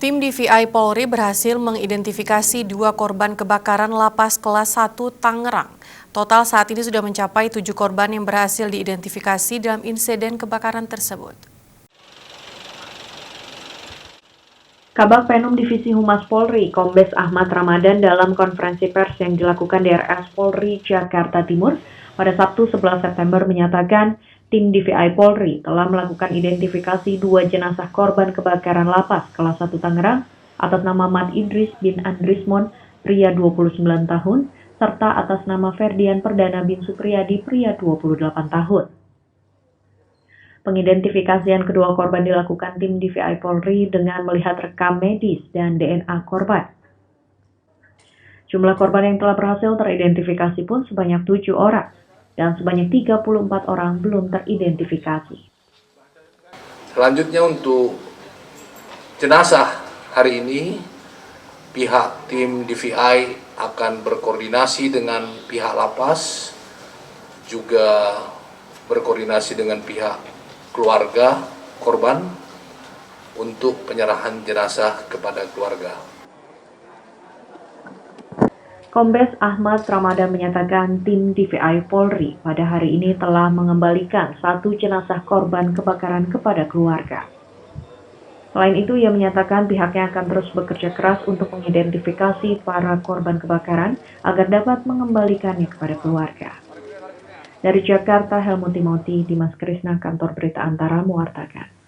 Tim DVI Polri berhasil mengidentifikasi 2 korban kebakaran lapas kelas 1 Tangerang. Total saat ini sudah mencapai 7 korban yang berhasil diidentifikasi dalam insiden kebakaran tersebut. Kabag Penum Divisi Humas Polri, Kombes Ahmad Ramadan dalam konferensi pers yang dilakukan di RS Polri Jakarta Timur pada Sabtu 11 September menyatakan tim DVI Polri telah melakukan identifikasi 2 jenazah korban kebakaran lapas kelas 1 Tangerang atas nama Mat Idris bin Andrismon, pria 29 tahun, serta atas nama Ferdian Perdana bin Supriyadi, pria 28 tahun. Pengidentifikasian kedua korban dilakukan tim DVI Polri dengan melihat rekam medis dan DNA korban. Jumlah korban yang telah berhasil teridentifikasi pun sebanyak 7 orang, dan sebanyak 34 orang belum teridentifikasi. Selanjutnya untuk jenazah hari ini, pihak tim DVI akan berkoordinasi dengan pihak lapas, juga berkoordinasi dengan pihak keluarga korban untuk penyerahan jenazah kepada keluarga. Kombes Ahmad Ramadan menyatakan tim DVI Polri pada hari ini telah mengembalikan 1 jenazah korban kebakaran kepada keluarga. Selain itu, ia menyatakan pihaknya akan terus bekerja keras untuk mengidentifikasi para korban kebakaran agar dapat mengembalikannya kepada keluarga. Dari Jakarta, Helmut Timothy, Dimas Krisna, Kantor Berita Antara mewartakan.